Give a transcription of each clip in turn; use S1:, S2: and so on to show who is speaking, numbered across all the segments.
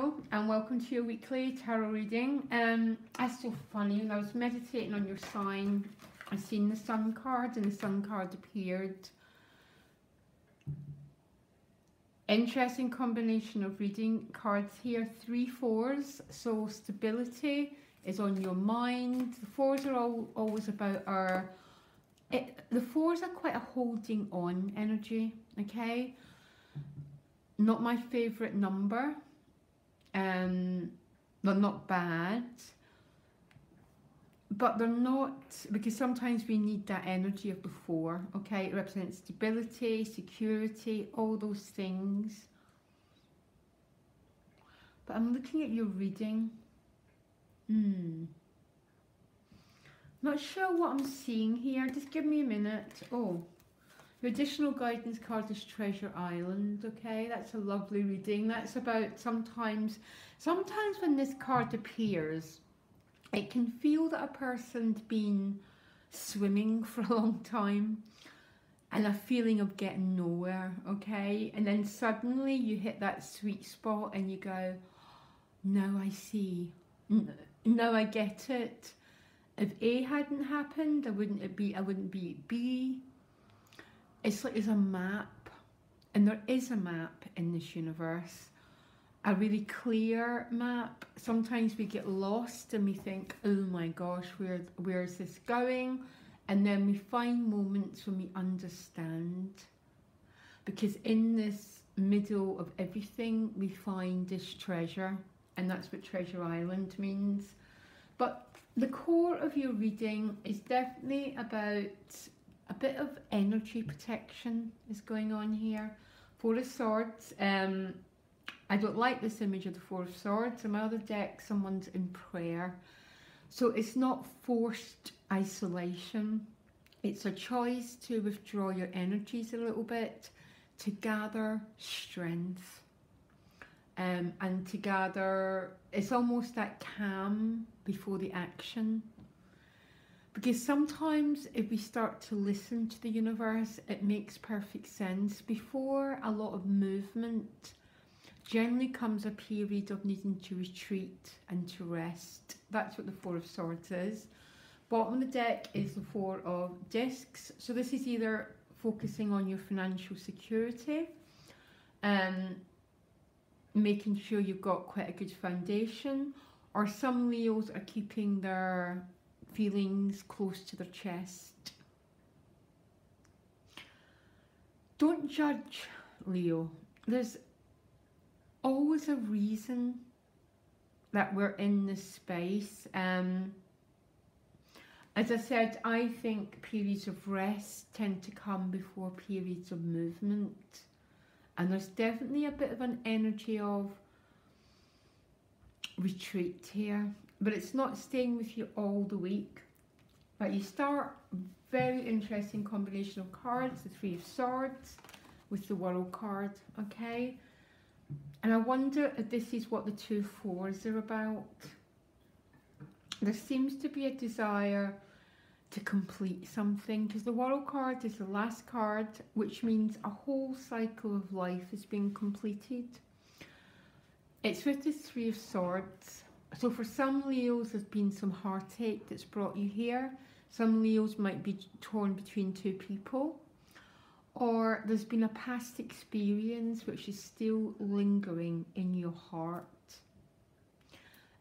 S1: Leo, and welcome to your weekly tarot reading. That's so funny. When I was meditating on your sign, I seen the Sun card, and the Sun card appeared. Interesting combination of reading cards here. 3 4s, so stability is on your mind. The 4s are always about the 4s are quite a holding on energy, okay? Not my favourite number. They're not bad, but they're not, because sometimes we need that energy of the 4, okay? It represents stability, security, all those things. But I'm looking at your reading. Not sure what I'm seeing here. Just give me a minute. Oh, your additional guidance card is Treasure Island, okay? That's a lovely reading. That's about sometimes when this card appears, it can feel that a person's been swimming for a long time and a feeling of getting nowhere, okay? And then suddenly you hit that sweet spot and you go, now I see. Now I get it. If A hadn't happened, I wouldn't be at B. It's like there's a map, and there is a map in this universe, a really clear map. Sometimes we get lost and we think, oh my gosh, where is this going? And then we find moments when we understand, because in this middle of everything we find this treasure, and that's what Treasure Island means. But the core of your reading is definitely about a bit of energy protection is going on here. 4 of Swords. I don't like this image of the 4 of Swords. In my other deck, someone's in prayer. So it's not forced isolation. It's a choice to withdraw your energies a little bit, to gather strength. And to gather, it's almost that calm before the action. Because sometimes if we start to listen to the universe, it makes perfect sense. Before a lot of movement, generally comes a period of needing to retreat and to rest. That's what the 4 of Swords is. Bottom of the deck is the 4 of Discs. So this is either focusing on your financial security, making sure you've got quite a good foundation, or some Leos are keeping their feelings close to their chest. Don't judge, Leo. There's always a reason that we're in this space. As I said, I think periods of rest tend to come before periods of movement. And there's definitely a bit of an energy of retreat here. But it's not staying with you all the week. But you start, very interesting combination of cards, the 3 of Swords with the World card, okay? And I wonder if this is what the 2 4s are about. There seems to be a desire to complete something, because the World card is the last card, which means a whole cycle of life is being completed. It's with the 3 of Swords. So for some Leos, there's been some heartache that's brought you here. Some Leos might be torn between 2 people. Or there's been a past experience which is still lingering in your heart.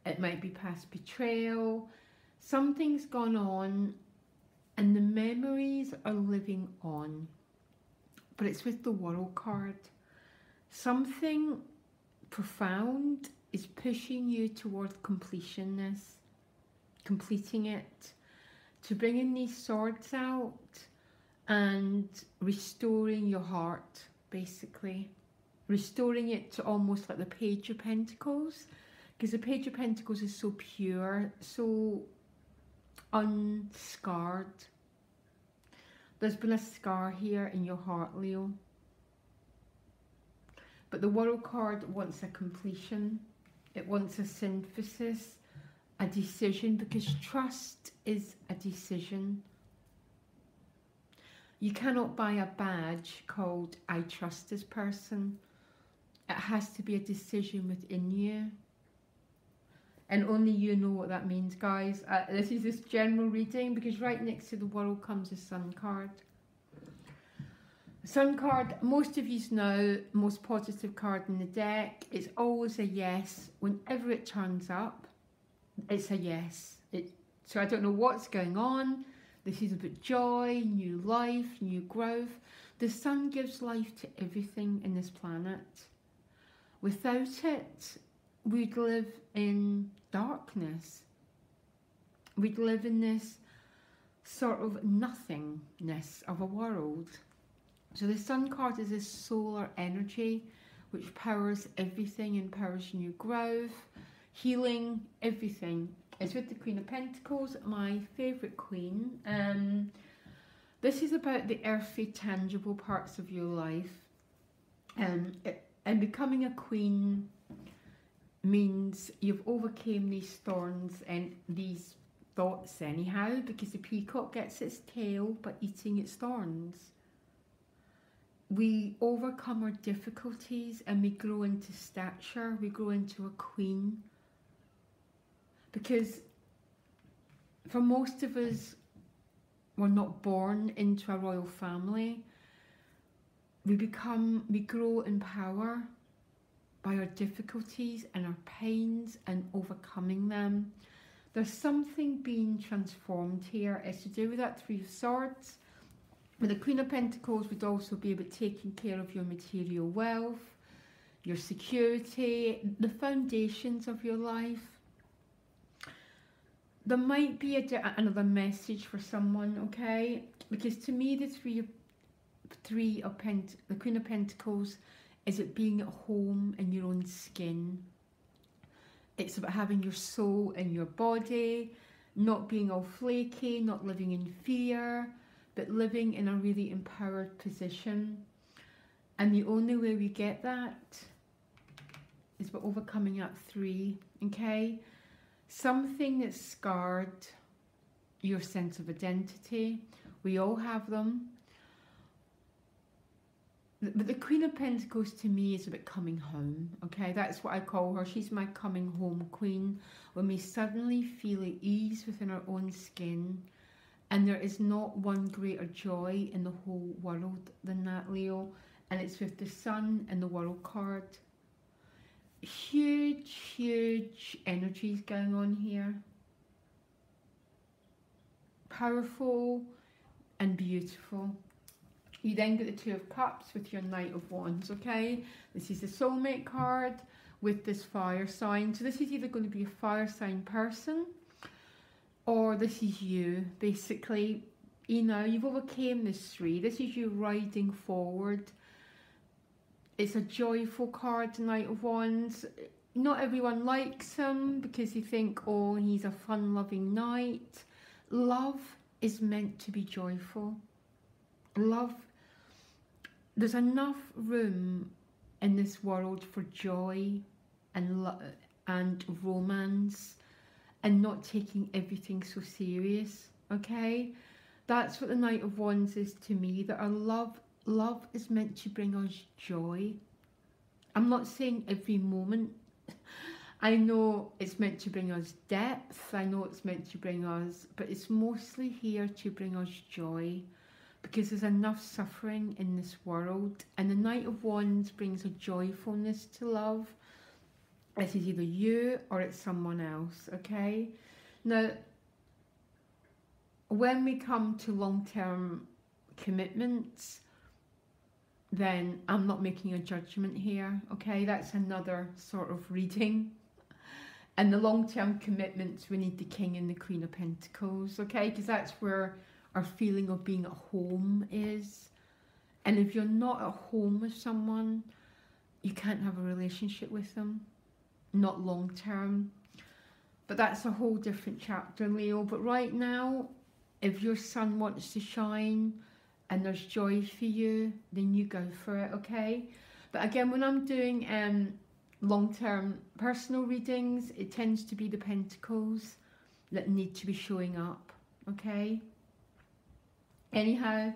S1: It might be past betrayal. Something's gone on and the memories are living on. But it's with the World card. Something profound is pushing you towards completing it, to bringing these swords out and restoring your heart, basically. Restoring it to almost like the Page of Pentacles, because the Page of Pentacles is so pure, so unscarred. There's been a scar here in your heart, Leo. But the World card wants a completion. It wants a synthesis, a decision, because trust is a decision. You cannot buy a badge called I trust this person. It has to be a decision within you. And only you know what that means, guys. This is this general reading, because right next to the World comes the Sun card. The Sun card, most of you know, most positive card in the deck. It's always a yes. Whenever it turns up, it's a yes. So I don't know what's going on. This is about joy, new life, new growth. The Sun gives life to everything in this planet. Without it, we'd live in darkness. We'd live in this sort of nothingness of a world. So the Sun card is this solar energy which powers everything, empowers new growth, healing, everything. It's with the Queen of Pentacles, my favourite queen. This is about the earthy, tangible parts of your life. And becoming a queen means you've overcame these thorns and these thoughts anyhow, because the peacock gets its tail by eating its thorns. We overcome our difficulties and we grow into stature, we grow into a queen. Because for most of us, we're not born into a royal family. We grow in power by our difficulties and our pains and overcoming them. There's something being transformed here. It's to do with that Three of Swords. With the Queen of Pentacles would also be about taking care of your material wealth, your security, the foundations of your life. There might be another message for someone, okay? Because to me, the Queen of Pentacles is it being at home in your own skin. It's about having your soul in your body, not being all flaky, not living in fear, but living in a really empowered position. And the only way we get that is by overcoming that 3, okay? Something that scarred your sense of identity. We all have them. But the Queen of Pentacles to me is about coming home, okay? That's what I call her. She's my coming home queen. When we suddenly feel at ease within our own skin, and there is not one greater joy in the whole world than that, Leo. And it's with the Sun and the World card. Huge energies going on here. Powerful and beautiful. You then get the Two of Cups with your Knight of Wands, okay? This is the soulmate card with this fire sign. So this is either going to be a fire sign person, or this is you, basically. You know, you've overcame this 3. This is you riding forward. It's a joyful card, the Knight of Wands. Not everyone likes him because they think, oh, he's a fun-loving knight. Love is meant to be joyful. Love, there's enough room in this world for joy and romance, and not taking everything so serious, okay? That's what the Knight of Wands is to me, that our love is meant to bring us joy. I'm not saying every moment. I know it's meant to bring us depth. I know it's meant to bring us, but it's mostly here to bring us joy, because there's enough suffering in this world. And the Knight of Wands brings a joyfulness to love. This is either you or it's someone else, okay? Now, when we come to long-term commitments, then I'm not making a judgment here, okay? That's another sort of reading. And the long-term commitments, we need the King and the Queen of Pentacles, okay? Because that's where our feeling of being at home is. And if you're not at home with someone, you can't have a relationship with them. Not long-term. But that's a whole different chapter, Leo. But right now, if your sun wants to shine and there's joy for you, then you go for it, okay? But again, when I'm doing long-term personal readings, it tends to be the pentacles that need to be showing up, okay? Anyhow,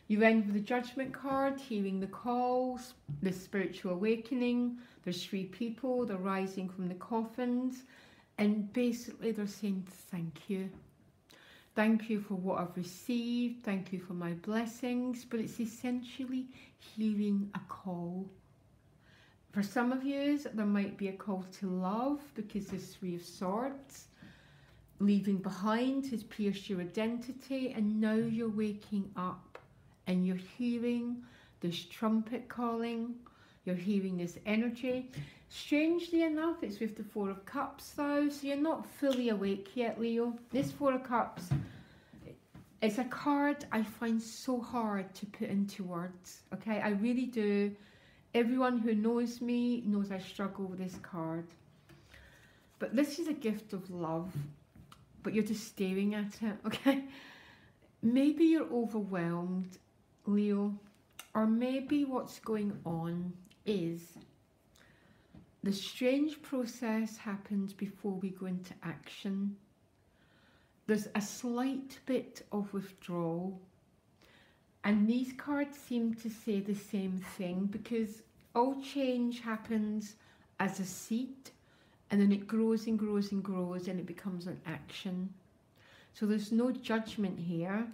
S1: You end with the Judgment card, hearing the calls, the spiritual awakening. There's 3 people, they're rising from the coffins, and basically they're saying thank you. Thank you for what I've received, thank you for my blessings, but it's essentially hearing a call. For some of you, there might be a call to love, because there's 3 of Swords. Leaving behind has pierced your identity, and now you're waking up. And you're hearing this trumpet calling, you're hearing this energy. Strangely enough, it's with the 4 of Cups though, so you're not fully awake yet, Leo. This 4 of Cups, it's a card I find so hard to put into words, okay? I really do. Everyone who knows me knows I struggle with this card. But this is a gift of love, but you're just staring at it, okay? Maybe you're overwhelmed, Leo, or maybe what's going on is the strange process happens before we go into action. There's a slight bit of withdrawal, and these cards seem to say the same thing, because all change happens as a seed, and then it grows and grows and grows, and it becomes an action. So there's no judgment here.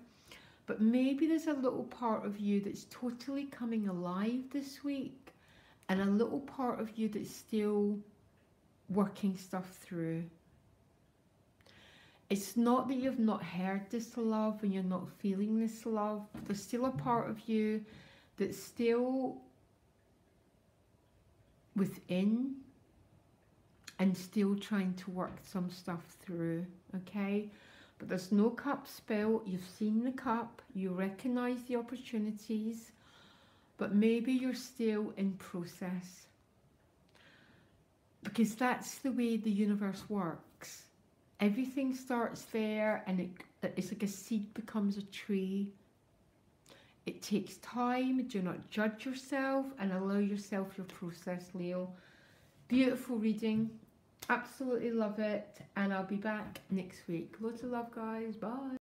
S1: But maybe there's a little part of you that's totally coming alive this week, and a little part of you that's still working stuff through. It's not that you've not heard this love and you're not feeling this love. There's still a part of you that's still within and still trying to work some stuff through, okay? But there's no cup spill. You've seen the cup, you recognise the opportunities, but maybe you're still in process. Because that's the way the universe works. Everything starts there, and it's like a seed becomes a tree. It takes time. Do not judge yourself and allow yourself your process, Leo. Beautiful reading. Absolutely love it, and I'll be back next week. Loads of love, guys. Bye.